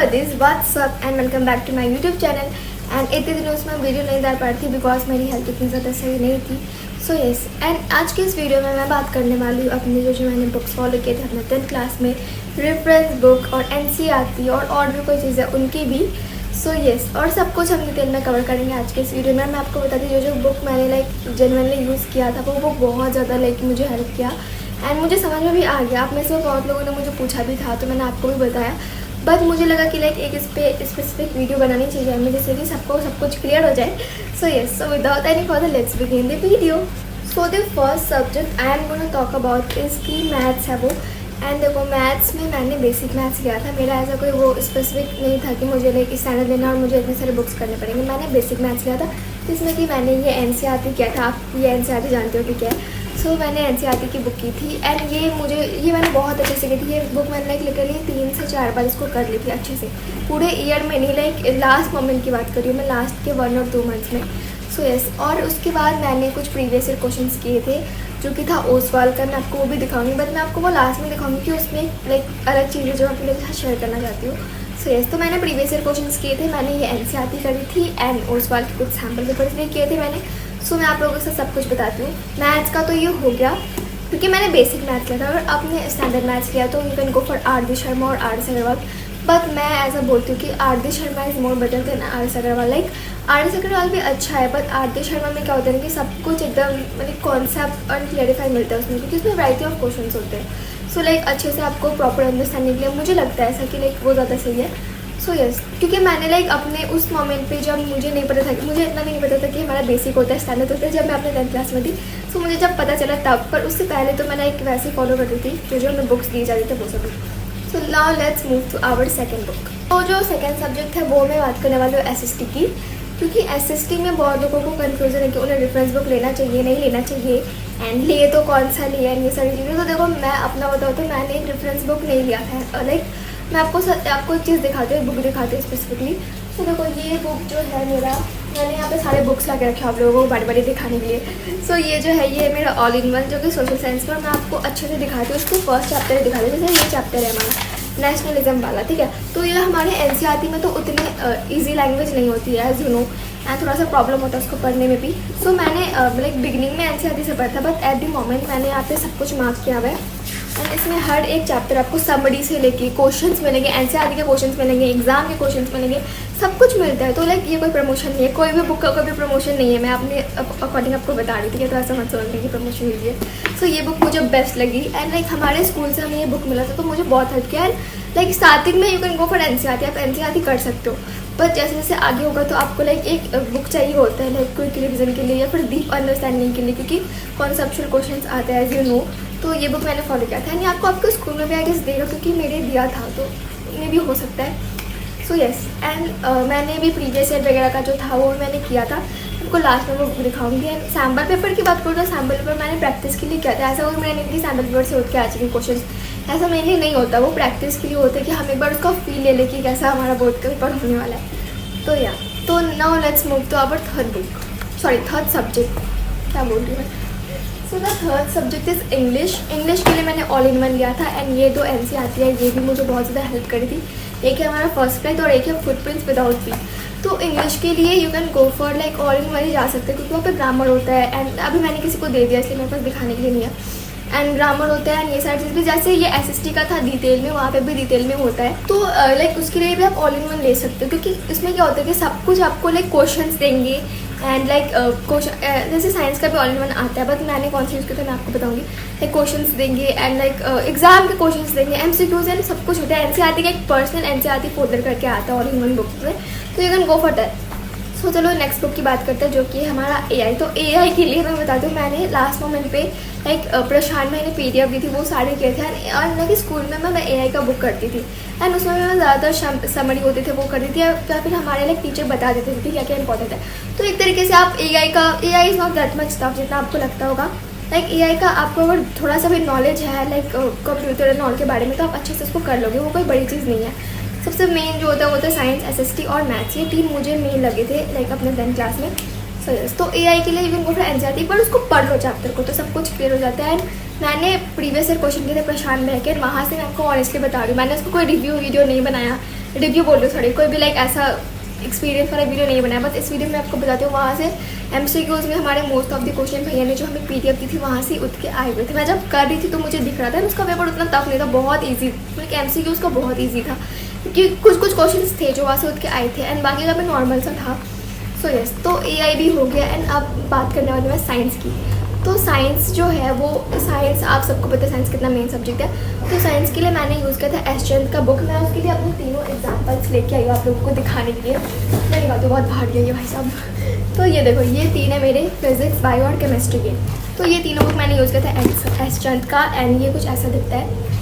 buddies, what's up and welcome back to my YouTube channel। And इतने दिनों से मैं वीडियो नहीं डाल पा रही थी बिकॉज मेरी हेल्थ इतनी ज़्यादा सही नहीं थी। सो यस, एंड आज के इस वीडियो में मैं बात करने वाली हूँ अपने जो मैंने बुक्स फॉलो किए थे अपने 10th क्लास में, रेफरेंस बुक और NCERT और भी कोई चीज़ें उनकी भी। सो यस, और सब कुछ हम डिटेल में कवर करेंगे आज के इस वीडियो में। मैं आपको बताती हूँ जो बुक मैंने जेन्युइनली यूज़ किया था वो बुक बहुत ज़्यादा मुझे हेल्प किया एंड मुझे समझ में भी आ गया। आप में से बहुत लोगों ने मुझे पूछा भी था तो मैंने आपको भी बताया, बट मुझे लगा कि एक इस पर स्पेसिफिक वीडियो बनानी चाहिए हमें, जैसे कि सबको सब कुछ क्लियर हो जाए। So yes, so without any further let's begin the video. So the first subject I am gonna talk about is की मैथ्स है वो। एंड देखो, मैथ्स में मैंने बेसिक मैथ्स लिया था। मेरा ऐसा कोई वो स्पेसिफिक नहीं था कि मुझे स्टैंडर्ड लेना और मुझे इतने सारे बुक्स करने पड़ेंगे। मैंने बेसिक मैथ्स लिया था जिसमें कि मैंने ये NCERT किया था। आप ये NCERT जानते हो कि क्या है। सो मैंने NCERT की बुक की थी एंड ये मैंने बहुत अच्छे से की थी। ये बुक मैंने लिटरली 3 से 4 बार इसको कर ली थी अच्छे से, पूरे ईयर में नहीं, लास्ट मोमेंट की बात कर रही हूँ मैं, लास्ट के 1 और 2 मंथ्स में। सो यस, और उसके बाद मैंने कुछ प्रीवियस ईयर क्वेश्चंस किए थे जो कि था ओसवाल का। मैं आपको वो भी दिखाऊंगी, बट मैं आपको वो लास्ट में दिखाऊंगी कि उसमें अलग चीज़ें जो आपके लिए शेयर करना चाहती हूँ। सो यस, तो मैंने प्रीवियस ईयर क्वेश्चंस किए थे, मैंने ये NCERT करी थी एंड ओसवाल के कुछ सैम्पल पेपर्स भी किए थे मैंने। सो मैं आप लोगों से सब कुछ बताती हूँ। मैथ्स का तो ये हो गया क्योंकि मैंने बेसिक मैथ्स लिया था। अगर आपने स्टैंडर्ड मैथ्स लिया तो you can go for RD Sharma और RS अग्रवाल, बट मैं ऐसा बोलती हूँ कि RD Sharma is more better than RS Agrawal. RS Agrawal भी अच्छा है, बट RD शर्मा में क्या होता है कि सब कुछ एकदम कॉन्सेप्ट और क्लैरिफाई मिलता है उसमें, क्योंकि उसमें वैरायटी ऑफ क्वेश्चंस होते हैं। सो अच्छे से आपको प्रॉपर अंडरस्टैंडिंग के लिए मुझे लगता है ऐसा कि वो ज़्यादा सही है। सो यस, क्योंकि मैंने अपने उस मोमेंट पे जब मुझे नहीं पता था कि मुझे इतना नहीं पता था कि हमारा बेसिक होता है, स्टैंडर्ड होता है, जब मैं अपने 10th क्लास में थी। सो मुझे जब पता चला तब, पर उससे पहले तो मैंने वैसे फॉलो करती थी जो हमें बुक्स दी जाती थे वो सब। So now let's move to our second book. तो जो सेकेंड सब्जेक्ट है वो मैं बात करने वाली हूँ SST की, क्योंकि SST में बहुत लोगों को कन्फ्यूजन है कि उन्हें रेफरेंस बुक लेना चाहिए नहीं लेना चाहिए एंड लिए तो कौन सा लिया एंड ये सारी चीज़ें। तो देखो, मैं अपना बताऊँ तो मैंने एक रेफरेंस बुक नहीं लिया था। मैं आपको एक चीज़ दिखाती हूँ, बुक दिखाती हूँ स्पेसिफिकली। तो देखो, ये बुक जो है मेरा, मैंने यहाँ पे सारे बुक्स ला के रखे आप लोगों को बड़े बड़े दिखाने के लिए। सो ये जो है ये मेरा ऑल इन वन जो कि सोशल साइंस पर मैं आपको अच्छे से दिखाती हूँ। उसको फर्स्ट चैप्टर दिखाती हूँ, जैसे ये चैप्टर है हमारा नेशनलिज्म वाला, ठीक है। तो ये हमारे NCERT में तो उतनी ईजी लैंग्वेज नहीं होती है एज यू नो, एंड थोड़ा सा प्रॉब्लम होता है उसको पढ़ने में भी। सो मैंने बिगिनिंग में NCERT से पढ़ा था, बट एट द मोमेंट मैंने यहाँ पे सब कुछ मार्क किया हुआ है एंड इसमें हर एक चैप्टर आपको समरी से लेके क्वेश्चंस मिलेंगे, NCERT के क्वेश्चंस मिलेंगे, एग्जाम के क्वेश्चंस मिलेंगे, सब कुछ मिलता है। तो ये कोई प्रमोशन नहीं है, कोई भी बुक का कोई भी प्रमोशन नहीं है। मैं अपने अकॉर्डिंग आपको बता रही थी कि तो ऐसा मत समझने की प्रमोशन हुई है। सो ये बुक मुझे बेस्ट लगी एंड हमारे स्कूल से हमें ये बुक मिला था तो मुझे बहुत हेल्प किया। एंड स्टार्टिंग में you can go for NCERT, आप NCERT कर सकते हो, बट जैसे जैसे आगे होगा तो आपको एक बुक चाहिए होता है क्विक रिविजन के लिए या फिर डीप अंडरस्टैंडिंग के लिए, क्योंकि कॉन्सेप्चुअल क्वेश्चंस आते हैं एज यू नो। तो ये बुक मैंने फॉलो किया था एंड आपको आपके स्कूल में भी आई गेस देगा, क्योंकि मेरे दिया था तो मे भी हो सकता है। सो यस, एंड मैंने भी प्रीवियस ईयर वगैरह का जो था वो भी मैंने किया था, आपको लास्ट में वो बुक दिखाऊंगी। एंड सैम्पल पेपर की बात करूँ तो सैम्पल पेपर मैंने प्रैक्टिस के लिए किया था। ऐसा कोई मैंने नहीं सैम्पल पेपर से होकर के आ चुके क्वेश्चन, ऐसा मेरे लिए नहीं होता। वो प्रैक्टिस के लिए होता है कि हम एक बार उसका फील ले लें कि कैसा हमारा बोर्ड का पेपर होने वाला है। तो now let's move to our third subject. क्या बोल रही हूँ मैं? So the third subject is English. English के लिए मैंने ऑल इन वन लिया था एंड ये 2 NCERT है, ये भी मुझे बहुत ज़्यादा हेल्प करी थी। एक है हमारा फर्स्ट प्राइज और एक है फुटप्रिंट्स विदाउट फी। तो इंग्लिश के लिए you can go for all in one ही जा सकते हैं, क्योंकि वहाँ पे ग्रामर होता है एंड अभी मैंने किसी को दे दिया इसलिए मेरे पास दिखाने के लिए नहीं है। एंड ग्रामर होता है एंड ये सारी चीज़ भी, जैसे ये SST का था डिटेल में, वहाँ पे भी डिटेल में होता है। तो उसके लिए भी आप ऑल इन वन ले सकते हो, क्योंकि इसमें क्या होता है कि सब कुछ आपको क्वेश्चंस देंगे एंड क्वेश्चन, जैसे साइंस का भी ऑल इन वन आता है, बट मैंने कौन सी यूज़ किया था मैं आपको बताऊंगी। क्वेश्चंस देंगे एंड एग्जाम के क्वेश्चंस देंगे, MCQs एंड सब कुछ होता है। NCERT का एक पर्सनल NCERT फोल्डर करके आता है ऑल इन वन बुक में, तो you can go for that. So चलो नेक्स्ट बुक की बात करते हैं जो कि हमारा AI। तो AI के लिए मैं बताती हूँ, मैंने लास्ट मोमेंट पे प्रशांत मैंने PDF दी थी, वो सारे किए थे। और स्कूल में मैं AI का बुक करती थी एंड उसमें मैं ज़्यादातर समरी होते थे वो करती थी, या फिर हमारे टीचर बता देते थे क्या क्या इंपॉर्टेंट है। तो एक तरीके से आप AI is not that much tough जितना आपको लगता होगा। AI का आपको अगर थोड़ा सा भी नॉलेज है कंप्यूटर एंड ऑल के बारे में, तो आप अच्छे से उसको कर लोगे, वो कोई बड़ी चीज़ नहीं है। सबसे मेन जो होता है वो होता है साइंस, SST और मैथ्स। ये 3 मुझे मेन लगे थे अपने 10th क्लास में। सो यस, तो AI के लिए you can go for NCERT, पर उसको पढ़ लो चैप्टर को तो सब कुछ क्लियर हो जाता है। एंड मैंने प्रीवियस ईयर क्वेश्चन किए थे प्रशांत में, वहाँ से मैं आपको ऑनेस्टली बता रही हूँ, मैंने उसको कोई रिव्यू वीडियो नहीं बनाया रिव्यू बोल रही हूँ, सॉरी, कोई भी लाइक ऐसा एक्सपीरियंस वाला वीडियो नहीं बनाया। बस इस वीडियो में आपको बताती हूँ वहाँ से MCQs में हमारे मोस्ट ऑफ द क्वेश्चन भैया ने जो हमें PDF दी थी वहाँ से उठ के आए हुए थे। मैं जब कर रही थी तो मुझे दिख रहा था उसका पेपर उतना टफ नहीं था, बहुत ईजी, मतलब MCQs का बहुत ईजी था क्योंकि कुछ क्वेश्चन थे जो वहाँ से उठ के आए थे एंड बाकी का भी नॉर्मल सा था। सो यस, तो AI भी हो गया। एंड अब बात करने वाली मैं साइंस की। तो साइंस जो है वो साइंस आप सबको पता है साइंस कितना मेन सब्जेक्ट है। तो साइंस के लिए मैंने यूज़ किया था एस्ट्रेंथ का बुक। मैं उसके लिए अपने तीनों एग्जाम्पल्स लेके आई हूँ आप लोगों को दिखाने के लिए। मैं निकालती हूँ, बहुत भाग गई है भाई साहब। तो ये देखो, ये तीन है मेरे, फिजिक्स, बायो और केमिस्ट्री के। तो ये तीनों बुक मैंने यूज़ किया था एस्ट्रेंथ का एंड ये कुछ ऐसा दिखता है।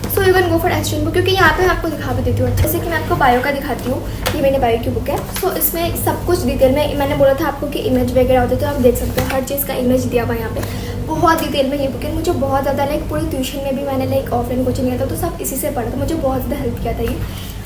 So you can go for strength book, क्योंकि यहाँ पे मैं आपको दिखा भी देती हूँ। जैसे कि मैं आपको बायो का दिखाती हूँ, ये मैंने बायो की बुक है। सो इसमें सब कुछ डिटेल में, मैंने बोला था आपको कि इमेज वगैरह होते तो आप देख सकते हो, हर चीज़ का इमेज दिया हुआ है यहाँ पे, बहुत डिटेल में ये बुक है। मुझे बहुत ज़्यादा लाइक पूरी ट्यूशन में भी मैंने लाइक ऑफलाइन कोचिंग लिया था तो सब इसी से पढ़ा था, मुझे बहुत ज़्यादा हेल्प किया था ये।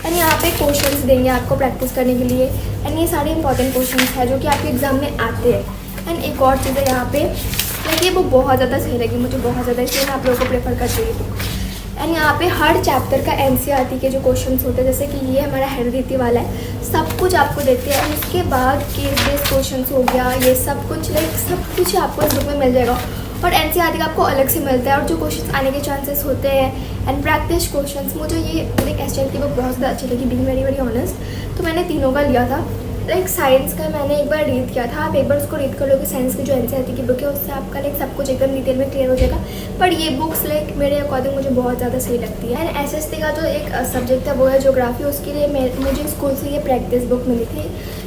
एंड यहाँ पे क्वेश्चंस देंगे आपको प्रैक्टिस करने के लिए एंड ये सारे इंपॉर्टेंट क्वेश्चंस हैं जो कि आपके एग्जाम में आते हैं। एंड एक और चीज़ है यहाँ पे, लाइक ये बुक बहुत ज़्यादा सही लगी मुझे, बहुत ज़्यादा, इसलिए मैं आप लोगों को प्रेफर करती हूँ ये बुक। एंड यहाँ पे हर चैप्टर का NCERT के जो क्वेश्चंस होते हैं, जैसे कि ये हमारा हेरिडिटी वाला है, सब कुछ आपको देते हैं। एंड उसके बाद केस बेस्ड क्वेश्चंस हो गया, ये सब कुछ लाइक सब कुछ आपको इस बुक में मिल जाएगा। और NCERT का आपको अलग से मिलता है और जो क्वेश्चंस आने के चांसेस होते हैं एंड प्रैक्टिस क्वेश्चंस। मुझे ये लाइक एस्ट्रेंथ की बुक बहुत ज़्यादा अच्छी लगी, बीइंग वेरी वेरी ऑनेस्ट। तो मैंने तीनों का लिया था। लाइक साइंस का मैंने एक बार रीड किया था, आप एक बार उसको रीड कर लोगे, साइंस की जो NCERT की बुक है उससे आपका लाइक सब कुछ एकदम डिटेल में क्लियर हो जाएगा। पर ये बुक्स लाइक मेरे अकॉर्डिंग मुझे बहुत ज़्यादा सही लगती है। एंड SST का जो एक सब्जेक्ट है वो है ज्योग्राफी, उसके लिए मुझे स्कूल से ये प्रैक्टिस बुक मिली थी।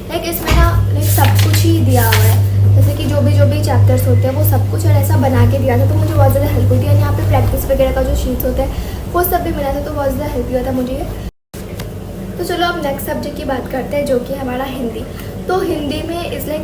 लाइक इसमें ना लाइक सब कुछ ही दिया हुआ है, जैसे कि जो भी चैप्टर्स होते हैं वो सब कुछ और ऐसा बना के दिया था, तो मुझे बहुत ज़्यादा हेल्प हुई थी। एंड यहाँ पे प्रैक्टिस वगैरह का जो शीट्स होता है वो सब भी मिला था, तो बहुत ज़्यादा हेल्प हुआ था मुझे। तो चलो अब नेक्स्ट सब्जेक्ट की बात करते हैं जो कि हमारा हिंदी। तो हिंदी में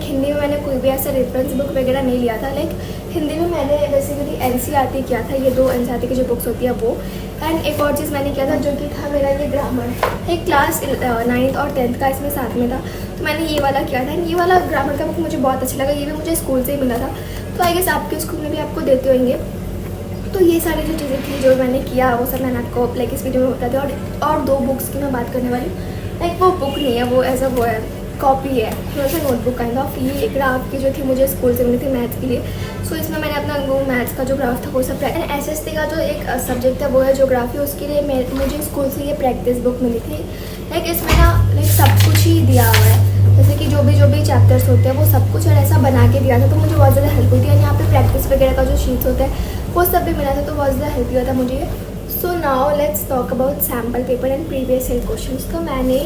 हिंदी में मैंने कोई भी ऐसा रेफरेंस बुक वगैरह नहीं लिया था। लाइक हिंदी में मैंने बेसिकली NCERT किया था, ये 2 NCERT की जो बुक्स होती है वो। एंड एक और चीज़ मैंने किया था जो कि था मेरा ये ग्रामर, एक क्लास 9th और 10th का इसमें साथ में था, तो मैंने ये वाला किया था। ये वाला ग्रामर का बुक मुझे बहुत अच्छा लगा, ये भी मुझे स्कूल से ही मिला था, तो आई गेस आपके स्कूल में भी आपको देते होंगे। तो ये सारी जो चीज़ें थी जो मैंने किया वो सब मैंने आपको लाइक इस वीडियो में बताते हैं। और 2 बुक्स की मैं बात करने वाली हूँ, लाइक वो बुक नहीं है, वो ऐसा वो है, कॉपी है, थोड़ा सा नोटबुक काइंड ऑफ। ये ग्राफ की जो थी मुझे स्कूल से मिली थी मैथ्स के लिए। सो इसमें मैंने अपना वो मैथ्स का जो ग्राफ था वो सब। एंड SST का जो एक सब्जेक्ट है वो है ज्योग्राफी, उसके लिए मुझे स्कूल से ये प्रैक्टिस बुक मिली थी। लाइक इसमें ना लाइक सब कुछ ही दिया हुआ है, जैसे कि जो भी चैप्टर्स होते हैं वो सब कुछ और ऐसा बना के दिया था, तो मुझे बहुत ज़्यादा हेल्प हुई थी। एंड यहाँ पे प्रैक्टिस वगैरह का जो शीट्स होता है वो सब भी मिला था, तो बहुत ज़्यादा हेल्प हुआ था मुझे। सो now let's talk about sample paper and previous year questions. तो मैंने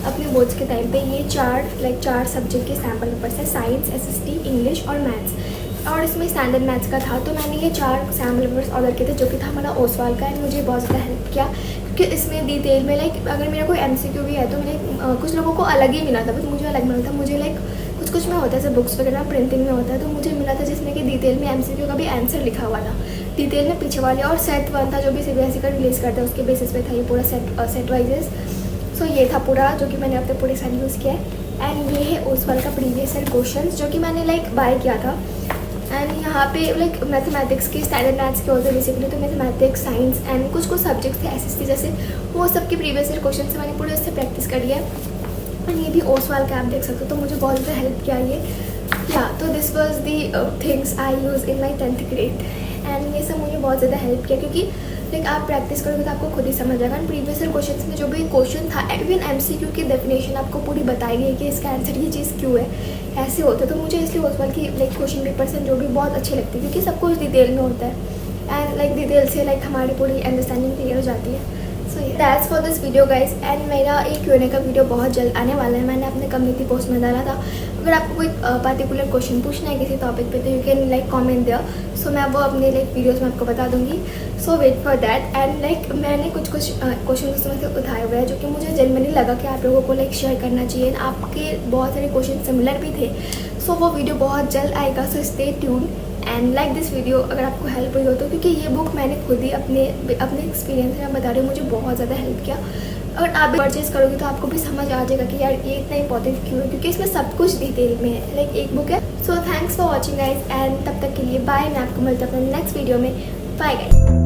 अपने बोर्ड्स के टाइम पे ये 4 सब्जेक्ट के सैम्पल पेपर्स है, साइंस, SST, इंग्लिश और मैथ्स, और इसमें स्टैंडर्ड मैथ्स का था। तो मैंने ये 4 सैम्पल पेपर्स ऑर्डर किए थे जो कि था हमारा ओसवाल का। एंड मुझे बहुत ज़्यादा हेल्प किया क्योंकि इसमें डिटेल में लाइक अगर मेरा कोई MCQ भी है तो मैंने कुछ लोगों को अलग ही मिला था, बट मुझे अलग मिला था। मुझे लाइक कुछ में होता है जैसे बुक्स वगैरह प्रिंटिंग में होता है, तो मुझे मिला था जिसमें कि डिटेल में MCQ का भी आंसर लिखा हुआ था, डिटेल में पीछे वाले। और सेट 1 था जो भी CBSE का रिलीज़ करता है उसके बेसिस पे था ये पूरा सेट वाइजेस। सो ये था पूरा जो कि मैंने अपने पूरे साल यूज़ किया है। एंड ये है ओसवाल का प्रीवियस ईयर क्वेश्चंस जो कि मैंने लाइक बाय किया था। एंड यहाँ पे लाइक मैथमेटिक्स की स्टैंडर्ड मैथ्स के होते हैं बेसिकली, तो मैथमेटिक्स, साइंस एंड कुछ सब्जेक्ट्स थे SST जैसे, वो सब के प्रीवियस ईयर क्वेश्चन से मैंने पूरे उससे प्रैक्टिस करी है। एंड ये भी ओसवाल का आप देख सकते हो, तो मुझे बहुत ज़्यादा हेल्प किया ये। या तो this was the things I use in my 10th grade. And ये सब मुझे बहुत ज़्यादा हेल्प किया क्योंकि लाइक आप प्रैक्टिस करोगे तो आपको खुद ही समझ आएगा। एंड प्रीवियस ईयर क्वेश्चन में जो भी क्वेश्चन था, इवन MCQ की डेफिनेशन आपको पूरी बताई गई कि इसका आंसर ये चीज़ क्यों है, ऐसे होता है। तो मुझे इसलिए ओसवाल की लाइक क्वेश्चन पेपर्स हैं जो भी बहुत अच्छे लगते हैं क्योंकि सब कुछ डिटेल में होता है। एंड लाइक डिटेल से लाइक हमारी पूरी अंडरस्टैंडिंग क्लियर हो जाती है। So that's for this video guys. And मेरा एक Q&A का वीडियो बहुत जल्द आने वाला है, मैंने अपने कम्युनिटी पोस्ट में डाला था। अगर आपको कोई पर्टिकुलर क्वेश्चन पूछना है किसी टॉपिक पे तो you can like comment there, so मैं वो अपने लाइक वीडियोस में आपको बता दूंगी। So wait for that. And like मैंने कुछ क्वेश्चन उसमें से उठाए हुए हैं जो कि मुझे जेन्युइनली लगा कि आप लोगों को लाइक शेयर करना चाहिए। आपके बहुत सारे क्वेश्चन सिमिलर भी थे, सो वो वीडियो बहुत जल्द आएगा, so stay tune and like this video अगर आपको हेल्प हुई हो तो, क्योंकि ये बुक मैंने खुद ही अपने एक्सपीरियंस में बता रही हूँ, मुझे बहुत ज़्यादा हेल्प किया। अगर आप भी परचेज करोगे तो आपको भी समझ आ जाएगा कि यार ये इतना इंपॉर्टेंट क्यों है, क्योंकि इसमें सब कुछ डिटेल में है, लाइक एक बुक है। So thanks for watching guys and तब तक के लिए बाय। मैं आपको मिलता हूँ अपने नेक्स्ट वीडियो में। Bye guys.